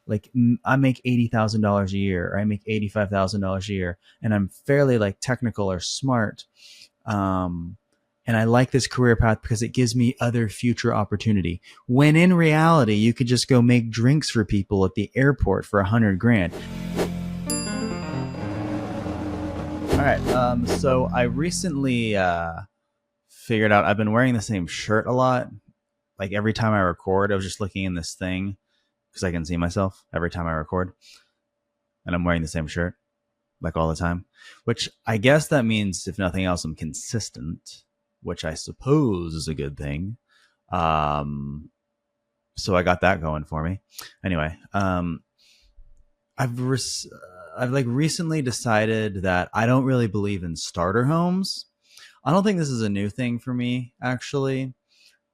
like I make $80,000 a year, or I make $85,000 a year, and I'm fairly like technical or smart. Um, and I like this career path because it gives me other future opportunity. When in reality, you could just go make drinks for people at the airport for 100 grand. All right. So I recently figured out I've been wearing the same shirt a lot. Like every time I record, I was just looking in this thing because I can see myself every time I record, and I'm wearing the same shirt like all the time. Which I guess that means, if nothing else, I'm consistent, which I suppose is a good thing. Um, so I got that going for me. Anyway, I've res- I've like recently decided that I don't really believe in starter homes. I don't think this is a new thing for me, actually,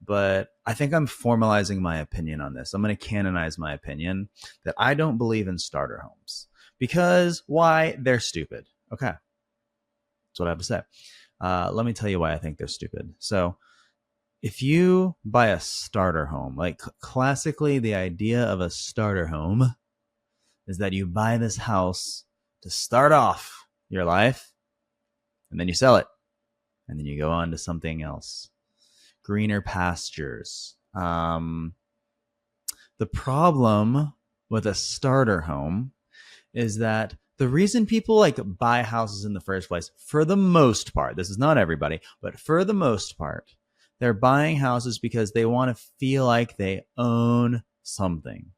but I think I'm formalizing my opinion on this. I'm going to canonize my opinion that I don't believe in starter homes because why? They're stupid. Okay, that's what I have to say. Let me tell you why I think they're stupid. So, if you buy a starter home, like classically, the idea of a starter home is that you buy this house to start off your life, and then you sell it, and then you go on to something else, greener pastures. The problem with a starter home is that the reason people like buy houses in the first place, for the most part, this is not everybody, but for the most part, they're buying houses because they want to feel like they own something.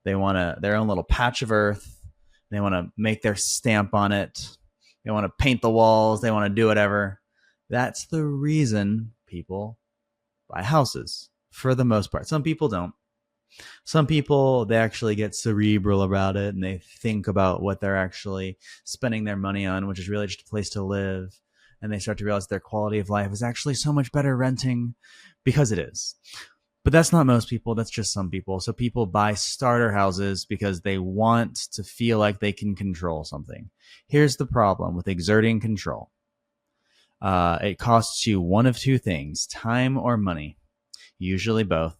They want their own little patch of earth. They want to make their stamp on it. They want to paint the walls. They want to do whatever. That's the reason people buy houses for the most part. Some people don't. Some people, they actually get cerebral about it and they think about what they're actually spending their money on, which is really just a place to live. And they start to realize their quality of life is actually so much better renting, because it is. But that's not most people. That's just some people. So people buy starter houses because they want to feel like they can control something. Here's the problem with exerting control. It costs you one of two things: time or money, usually both.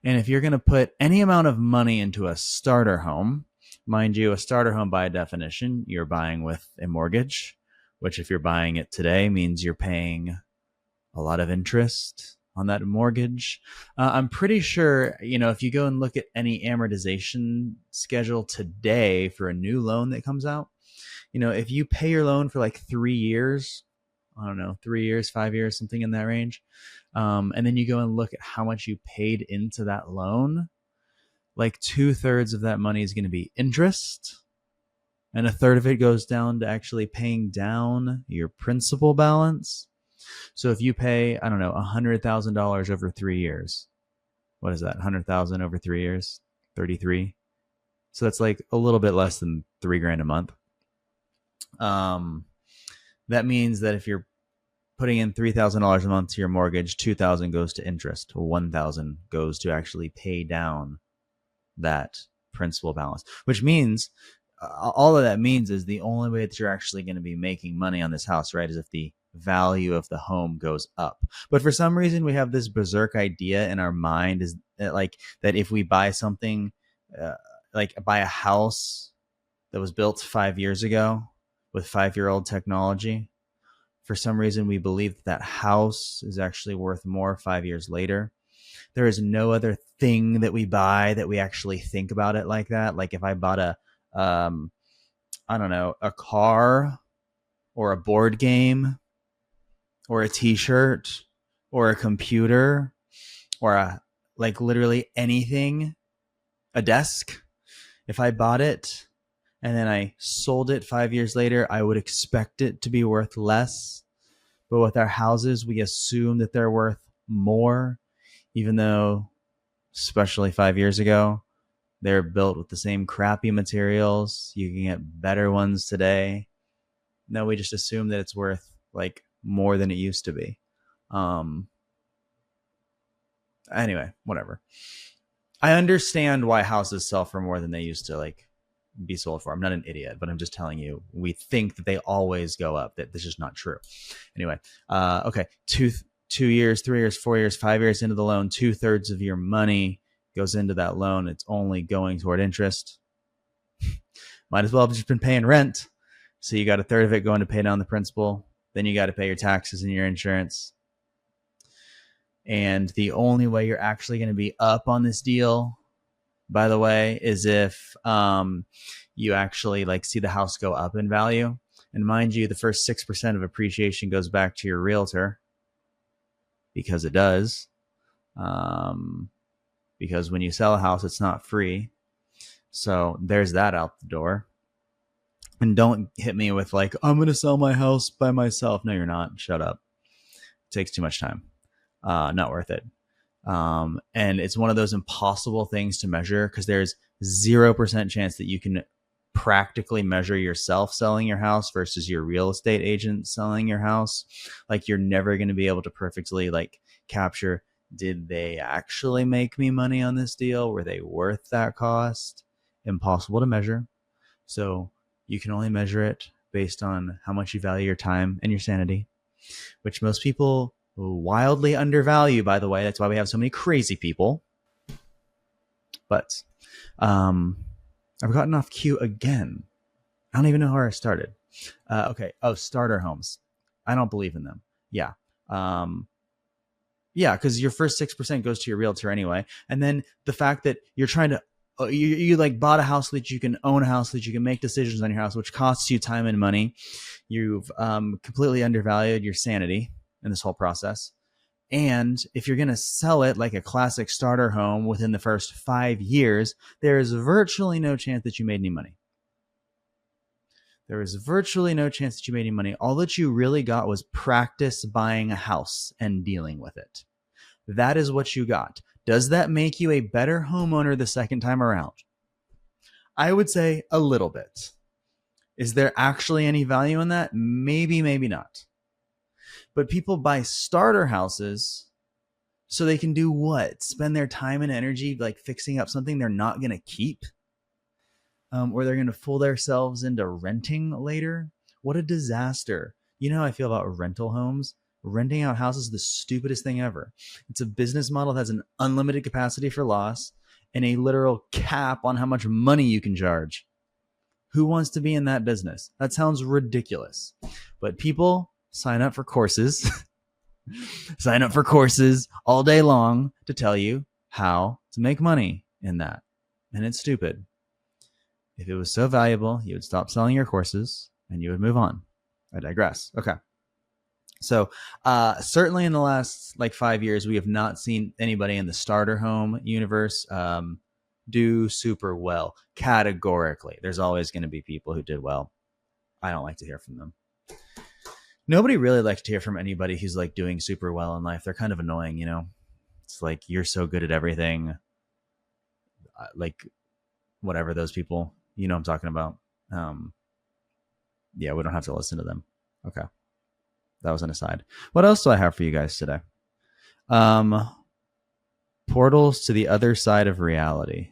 And if you're going to put any amount of money into a starter home, mind you, a starter home by definition, you're buying with a mortgage, which if you're buying it today means you're paying a lot of interest on that mortgage. I'm pretty sure, if you go and look at any amortization schedule today for a new loan that comes out, if you pay your loan for like 3 years, I don't know, 3 years, 5 years, something in that range, and then you go and look at how much you paid into that loan, like 2/3 of that money is going to be interest, and a third of it goes down to actually paying down your principal balance. So if you pay, I don't know, $100,000 over 3 years, what is that? 100,000 over 3 years, 33. So that's like a little bit less than $3,000 a month. That means that if you're putting in $3,000 a month to your mortgage, $2,000 goes to interest, $1,000 goes to actually pay down that principal balance, which means all of that means is the only way that you're actually going to be making money on this house, right, is if the value of the home goes up. But for some reason, we have this berserk idea in our mind is that, like, that if we buy something, like buy a house that was built 5 years ago with 5-year-old technology, for some reason we believe that house is actually worth more 5 years later. There is no other thing that we buy that we actually think about it like that. Like if I bought I don't know, a car or a board game or a t-shirt or a computer or like literally anything, a desk, if I bought it and then I sold it 5 years later, I would expect it to be worth less. But with our houses, we assume that they're worth more, even though, especially 5 years ago, they're built with the same crappy materials. You can get better ones today. No, we just assume that it's worth like more than it used to be. Anyway, whatever. I understand why houses sell for more than they used to like be sold for. I'm not an idiot, but I'm just telling you, we think that they always go up. That this is not true. Anyway, okay, 2 years, 3 years, 4 years, 5 years into the loan, 2/3 of your money goes into that loan. It's only going toward interest. Might as well have just been paying rent. So you got a third of it going to pay down the principal. Then you got to pay your taxes and your insurance. And the only way you're actually going to be up on this deal, by the way, is if you actually like see the house go up in value. And mind you, the first 6% of appreciation goes back to your realtor, because it does. Because when you sell a house, it's not free. So there's that out the door. And don't hit me with like, I'm going to sell my house by myself. No, you're not. Shut up. It takes too much time. Not worth it. And it's one of those impossible things to measure, because there's 0% chance that you can practically measure yourself selling your house versus your real estate agent selling your house. Like, you're never going to be able to perfectly like capture, did they actually make me money on this deal? Were they worth that cost? Impossible to measure. So you can only measure it based on how much you value your time and your sanity, which most people wildly undervalue, by the way. That's why we have so many crazy people. But I've gotten off cue again. I don't even know where I started. Okay. Oh, starter homes. I don't believe in them. Yeah. Yeah, because your first 6% goes to your realtor anyway. And then the fact that you're trying to, you like bought a house so that you can own a house, so that you can make decisions on your house, which costs you time and money. You've completely undervalued your sanity in this whole process. And if you're going to sell it like a classic starter home within the first 5 years, there is virtually no chance that you made any money. There is virtually no chance that you made any money. All that you really got was practice buying a house and dealing with it. That is what you got. Does that make you a better homeowner the second time around? I would say a little bit. Is there actually any value in that? Maybe, maybe not. But people buy starter houses so they can do what? Spend their time and energy like fixing up something they're not going to keep? Or they're going to fool themselves into renting later? What a disaster. You know how I feel about rental homes? Renting out houses is the stupidest thing ever. It's a business model that has an unlimited capacity for loss and a literal cap on how much money you can charge. Who wants to be in that business? That sounds ridiculous. But people sign up for courses, sign up for courses all day long to tell you how to make money in that. And it's stupid. If it was so valuable, you would stop selling your courses and you would move on. I digress. Okay. So certainly in the last like 5 years, we have not seen anybody in the starter home universe do super well. Categorically, there's always going to be people who did well. I don't like to hear from them. Nobody really likes to hear from anybody who's like doing super well in life. They're kind of annoying, you know? It's like, you're so good at everything. Like, whatever, those people, you know what I'm talking about. Yeah, we don't have to listen to them. Okay. That was an aside. What else do I have for you guys today? Portals to the other side of reality.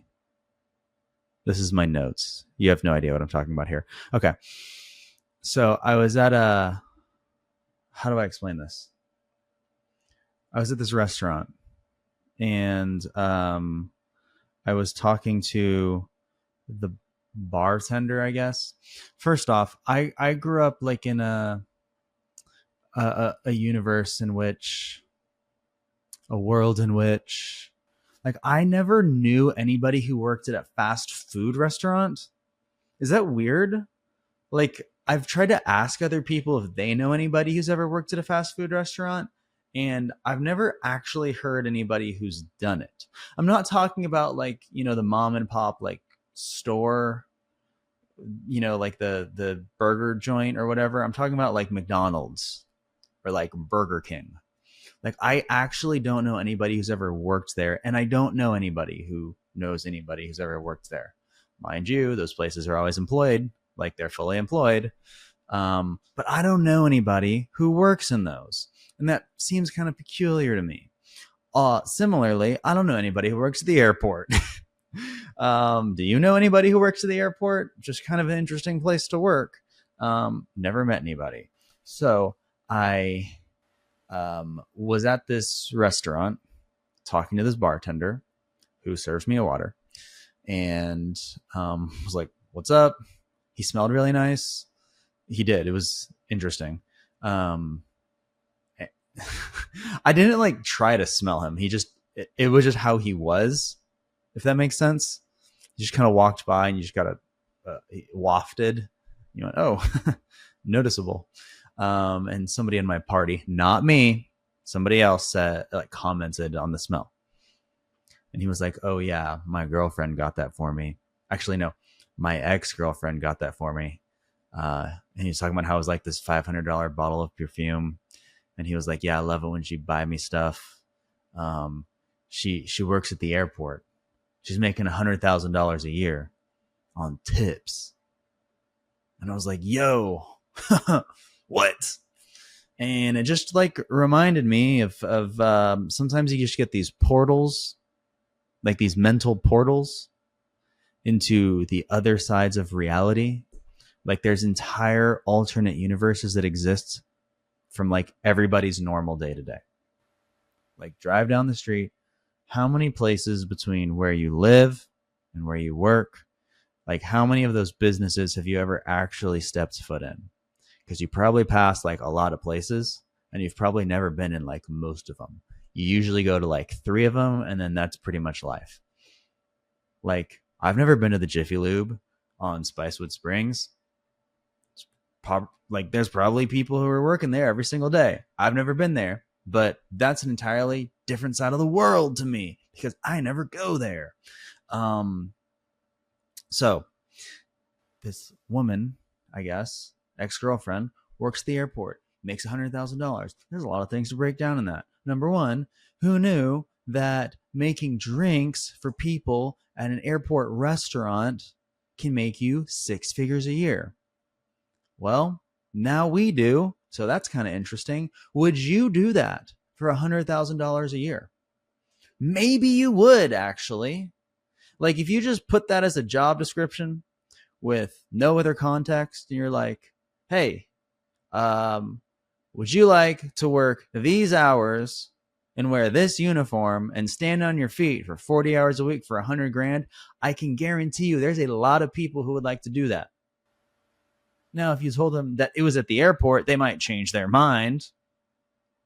This is my notes. You have no idea what I'm talking about here. Okay. So I was at how do I explain this? I was at this restaurant and I was talking to the bartender, I guess. First off, I grew up like in a universe in which, a world in which, like, I never knew anybody who worked at a fast food restaurant. Is that weird? Like, I've tried to ask other people if they know anybody who's ever worked at a fast food restaurant, and I've never actually heard anybody who's done it. I'm not talking about like, you know, the mom and pop like store, you know, like the burger joint or whatever. I'm talking about like McDonald's or like Burger King. Like, I actually don't know anybody who's ever worked there, and I don't know anybody who knows anybody who's ever worked there. Mind you, those places are always employed, like they're fully employed. But I don't know anybody who works in those, and that seems kind of peculiar to me. Similarly, I don't know anybody who works at the airport. Do you know anybody who works at the airport? Just kind of an interesting place to work. Never met anybody. So I was at this restaurant talking to this bartender, who serves me a water, and was like, "What's up?" He smelled really nice. He did. It was interesting. Um, I didn't like try to smell him. He just it was just how he was, if that makes sense. You just kind of walked by and you just got wafted. You went, oh, noticeable. And somebody in my party, not me, somebody else said, like, commented on the smell. And he was like, oh, yeah, my girlfriend got that for me. Actually, no, my ex-girlfriend got that for me. And he was talking about how it was like this $500 bottle of perfume. And he was like, yeah, I love it when she buy me stuff. She works at the airport. She's making $100,000 a year on tips. And I was like, yo, what? And it just like reminded me of sometimes you just get these portals, like these mental portals into the other sides of reality. Like there's entire alternate universes that exist from like everybody's normal day to day. Like drive down the street. How many places between where you live and where you work, like how many of those businesses have you ever actually stepped foot in? Because you probably passed like a lot of places and you've probably never been in like most of them. You usually go to like 3 of them and then that's pretty much life. Like I've never been to the Jiffy Lube on Spicewood Springs. Like there's probably people who are working there every single day. I've never been there, but that's an entirely different side of the world to me because I never go there. So this woman, I guess, ex-girlfriend, works at the airport, makes $100,000. There's a lot of things to break down in that. Number one, who knew that making drinks for people at an airport restaurant can make you 6 figures a year? Well, now we do. So that's kind of interesting. Would you do that for $100,000 a year? Maybe you would, actually. Like if you just put that as a job description with no other context and you're like, hey, would you like to work these hours and wear this uniform and stand on your feet for 40 hours a week for 100 grand? I can guarantee you there's a lot of people who would like to do that. Now, if you told them that it was at the airport, they might change their mind.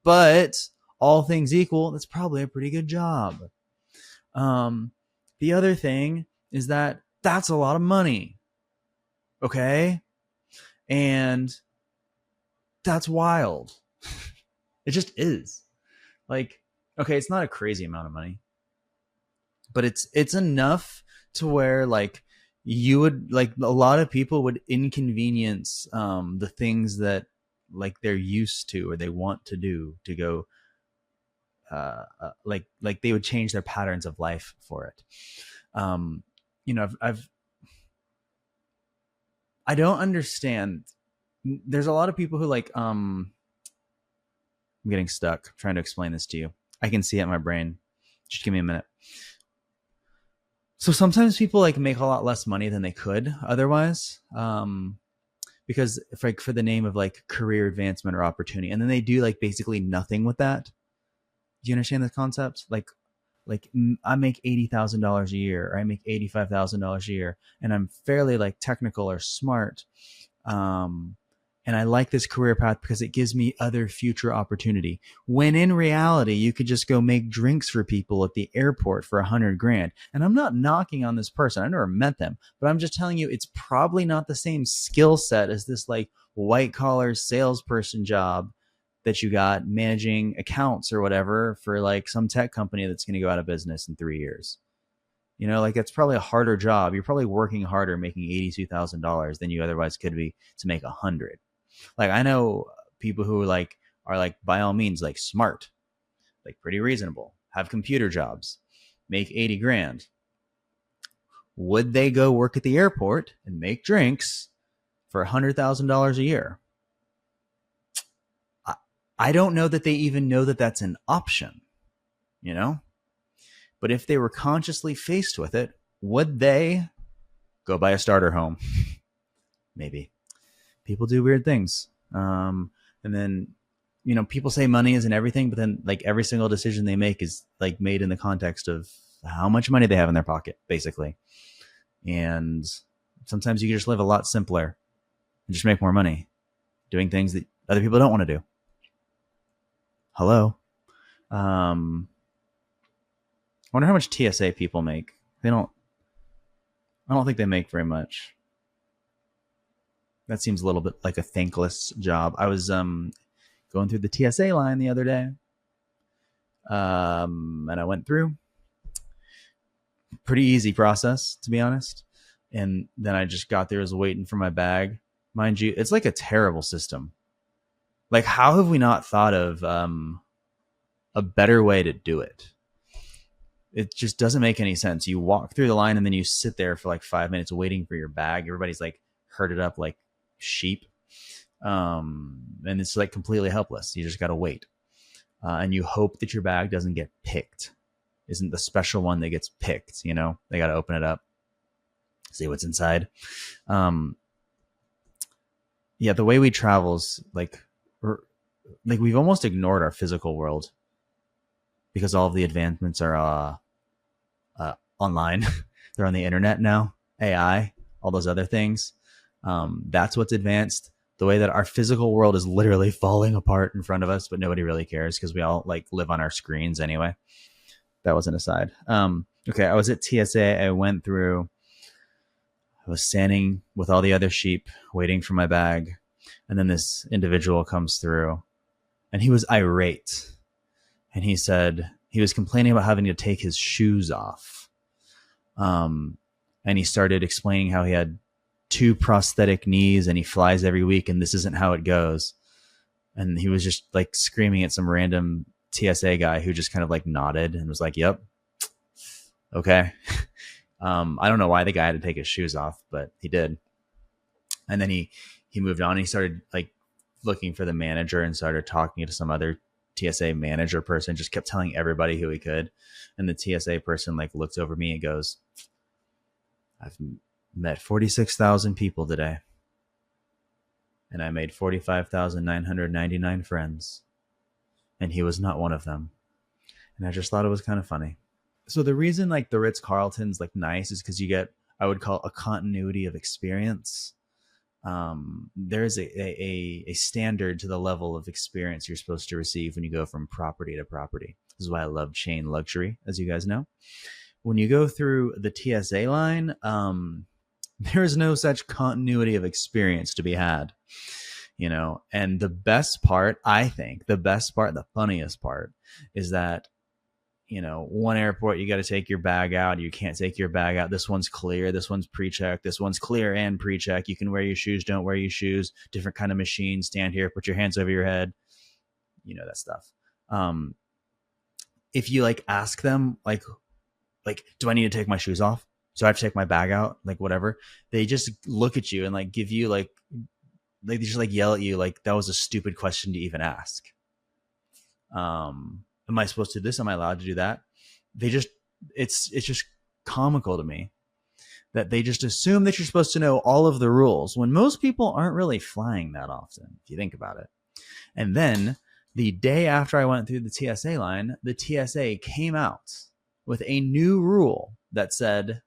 But all things equal, that's probably a pretty good job. The other thing is that that's a lot of money. Okay? And that's wild. It just is. Like, okay, it's not a crazy amount of money, but it's enough to where like you would like a lot of people would inconvenience the things that like they're used to or they want to do to go like they would change their patterns of life for it. You know, I don't understand. There's a lot of people who like I'm getting stuck trying to explain this to you. I can see it in my brain. Just give me a minute. So sometimes people like make a lot less money than they could otherwise, because if like for the name of like career advancement or opportunity, and then they do like basically nothing with that. Do you understand the concept? Like I make $80,000 a year, or I make $85,000 a year, and I'm fairly like technical or smart. And I like this career path because it gives me other future opportunity. When in reality, you could just go make drinks for people at the airport for 100 grand. And I'm not knocking on this person. I never met them, but I'm just telling you, it's probably not the same skill set as this like white collar salesperson job that you got managing accounts or whatever for like some tech company that's going to go out of business in 3 years. You know, like that's probably a harder job. You're probably working harder making $82,000 than you otherwise could be to make 100. Like I know people who like are like by all means like smart, like pretty reasonable, have computer jobs, make 80 grand. Would they go work at the airport and make drinks for $100,000 a year? I don't know that they even know that that's an option, you know? But if they were consciously faced with it, would they go buy a starter home? Maybe. People do weird things. And then, you know, people say money isn't everything, but then like every single decision they make is like made in the context of how much money they have in their pocket, basically. And sometimes you can just live a lot simpler and just make more money doing things that other people don't want to do. Hello. I wonder how much TSA people make. I don't think they make very much. That seems a little bit like a thankless job. I was going through the TSA line the other day, and I went through. Pretty easy process, to be honest. And then I just got there, was waiting for my bag. Mind you, it's like a terrible system. Like, how have we not thought of a better way to do it? It just doesn't make any sense. You walk through the line and then you sit there for like 5 minutes waiting for your bag. Everybody's like herded up like sheep. And it's like completely helpless. You just got to wait. And you hope that your bag doesn't get picked. Isn't the special one that gets picked, you know? They got to open it up, see what's inside. Yeah, the way we travel is like we've almost ignored our physical world because all of the advancements are online. They're on the internet now, AI, all those other things. That's what's advanced. The way that our physical world is literally falling apart in front of us, but nobody really cares because we all like live on our screens anyway. That was an aside. Okay, I was at TSA. I went through. I was standing with all the other sheep waiting for my bag. And then this individual comes through and he was irate. And he said he was complaining about having to take his shoes off. And he started explaining how he had 2 prosthetic knees and he flies every week and this isn't how it goes. And he was just like screaming at some random TSA guy who just kind of like nodded and was like, yep, okay. I don't know why the guy had to take his shoes off, but he did. And then he moved on. And he started like looking for the manager and started talking to some other TSA manager person, just kept telling everybody who he could. And the TSA person like looks over me and goes, I've met 46,000 people today. And I made 45,999 friends. And he was not one of them. And I just thought it was kind of funny. So the reason like the Ritz-Carlton's like nice is because you get, I would call a continuity of experience. There's a standard to the level of experience you're supposed to receive when you go from property to property. This is why I love chain luxury, as you guys know. When you go through the TSA line, there is no such continuity of experience to be had. You know, and the best part, I think, the funniest part is that, you know, one airport, you got to take your bag out. You can't take your bag out. This one's clear. This one's pre-check. This one's clear and pre-check. You can wear your shoes. Don't wear your shoes. Different kind of machine. Stand here. Put your hands over your head. You know, that stuff. If you like ask them, like, do I need to take my shoes off? So I have to take my bag out, like whatever. They just look at you and like give you like they just like yell at you like that was a stupid question to even ask. Am I supposed to do this? Am I allowed to do that? They just it's just comical to me that they just assume that you're supposed to know all of the rules when most people aren't really flying that often, if you think about it. And then the day after I went through the TSA line, the TSA came out with a new rule that said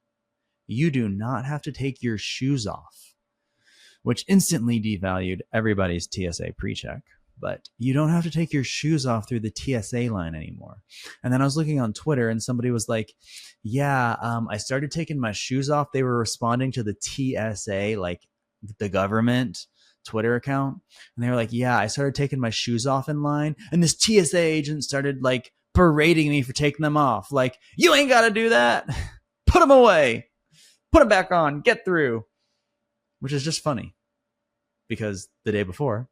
you do not have to take your shoes off, which instantly devalued everybody's TSA pre-check. But you don't have to take your shoes off through the TSA line anymore. And then I was looking on Twitter and somebody was like, yeah, I started taking my shoes off. They were responding to the TSA, like the government Twitter account. And they were like, yeah, I started taking my shoes off in line. And this TSA agent started like berating me for taking them off. Like, you ain't got to do that. Put them away. Put them back on. Get through. Which is just funny. Because the day before,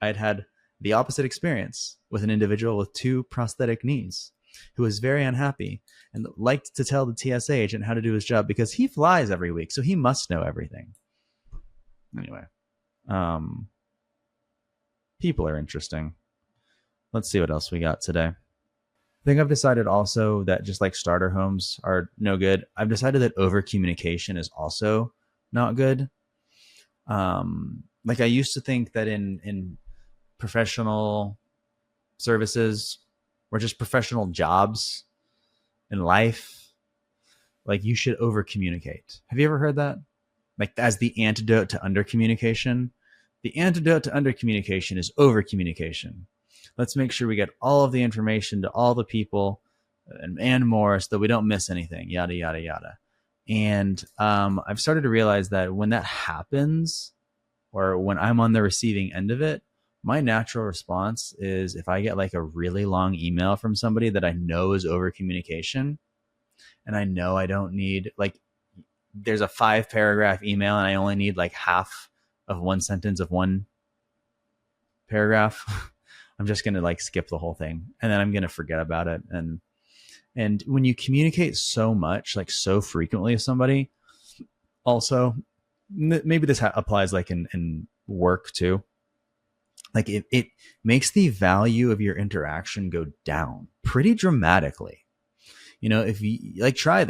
I had had the opposite experience with an individual with 2 prosthetic knees who was very unhappy and liked to tell the TSA agent how to do his job because he flies every week, so he must know everything. Anyway, people are interesting. Let's see what else we got today. I think I've decided also that just like starter homes are no good. I've decided that overcommunication is also not good. Like I used to think that in professional services or just professional jobs in life, like you should over communicate. Have you ever heard that? Like as the antidote to under communication. The antidote to under communication is over communication. Let's make sure we get all of the information to all the people and more so that we don't miss anything, yada, yada, yada. And I've started to realize that when that happens, or when I'm on the receiving end of it, my natural response is, if I get like a really long email from somebody that I know is over communication, and I know I don't need, like, there's a 5-paragraph email and I only need like half of one sentence of one paragraph, I'm just going to like skip the whole thing, and then I'm going to forget about it. And when you communicate so much, like so frequently with somebody, also, maybe this applies like in work too. Like it makes the value of your interaction go down pretty dramatically. You know, if you like, try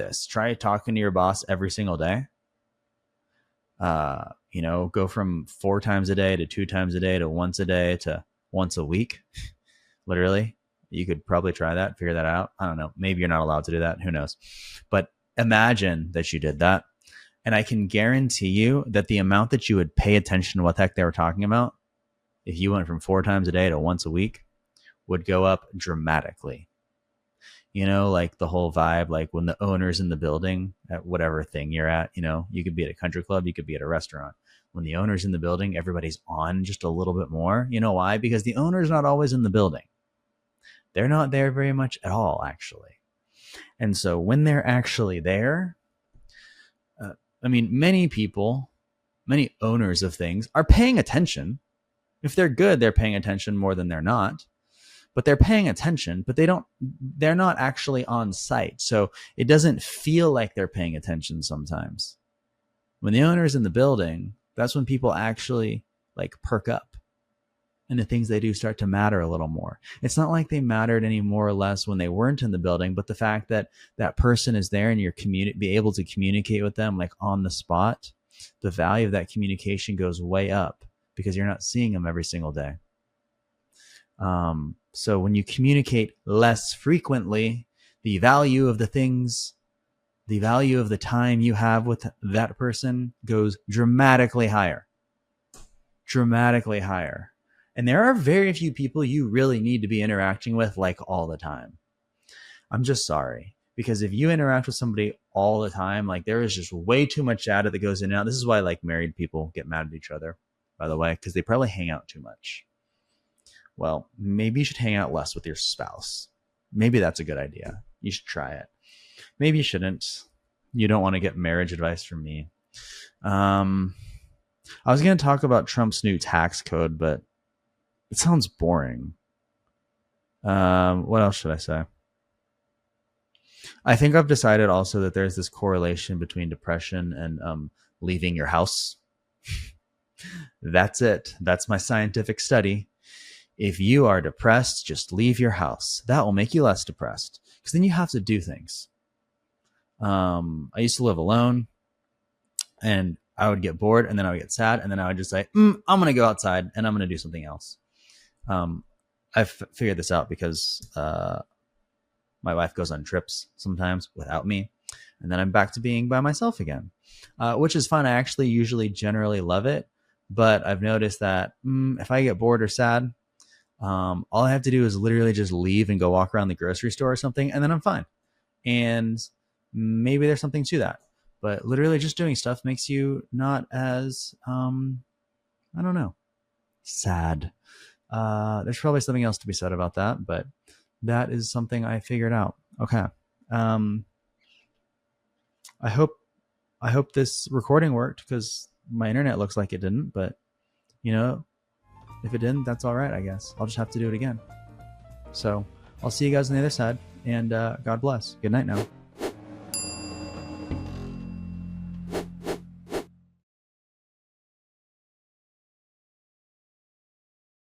talking to your boss every single day. You know, go from 4 times a day to 2 times a day to once a day to once a week. Literally, you could probably try that, figure that out. I don't know. Maybe you're not allowed to do that. Who knows? But imagine that you did that. And I can guarantee you that the amount that you would pay attention to what the heck they were talking about, if you went from 4 times a day to once a week, would go up dramatically. You know, like the whole vibe, like when the owner's in the building at whatever thing you're at, you know, you could be at a country club, you could be at a restaurant. When the owner's in the building, everybody's on just a little bit more. You know why? Because the owner's not always in the building. They're not there very much at all, actually. And so when they're actually there, I mean, many people, many owners of things are paying attention. If they're good, they're paying attention more than they're not. But they're paying attention, but they're not actually on site. So it doesn't feel like they're paying attention sometimes. When the owner is in the building, that's when people actually like perk up and the things they do start to matter a little more. It's not like they mattered any more or less when they weren't in the building, but the fact that that person is there and you're be able to communicate with them like on the spot, the value of that communication goes way up because you're not seeing them every single day. So when you communicate less frequently, the value of the things, the value of the time you have with that person goes dramatically higher. Dramatically higher. And there are very few people you really need to be interacting with like all the time. I'm just sorry. Because if you interact with somebody all the time, like there is just way too much data that goes in and out. This is why like married people get mad at each other, by the way, because they probably hang out too much. Well, maybe you should hang out less with your spouse. Maybe that's a good idea. You should try it. Maybe you shouldn't. You don't want to get marriage advice from me. I was going to talk about Trump's new tax code, but it sounds boring. What else should I say? I think I've decided also that there's this correlation between depression and leaving your house. That's it. That's my scientific study. If you are depressed, just leave your house. That will make you less depressed because then you have to do things. I used to live alone and I would get bored and then I would get sad and then I would just say, I'm going to go outside and I'm going to do something else. I've figured this out because my wife goes on trips sometimes without me. And then I'm back to being by myself again, which is fun. I actually usually generally love it. But I've noticed that if I get bored or sad, all I have to do is literally just leave and go walk around the grocery store or something, and then I'm fine. And maybe there's something to that. But literally just doing stuff makes you not as, I don't know, sad. There's probably something else to be said about that, but that is something I figured out. Okay. I hope this recording worked because my internet looks like it didn't, but you know, if it didn't, that's all right, I guess. I'll just have to do it again. So I'll see you guys on the other side, and God bless. Good night now.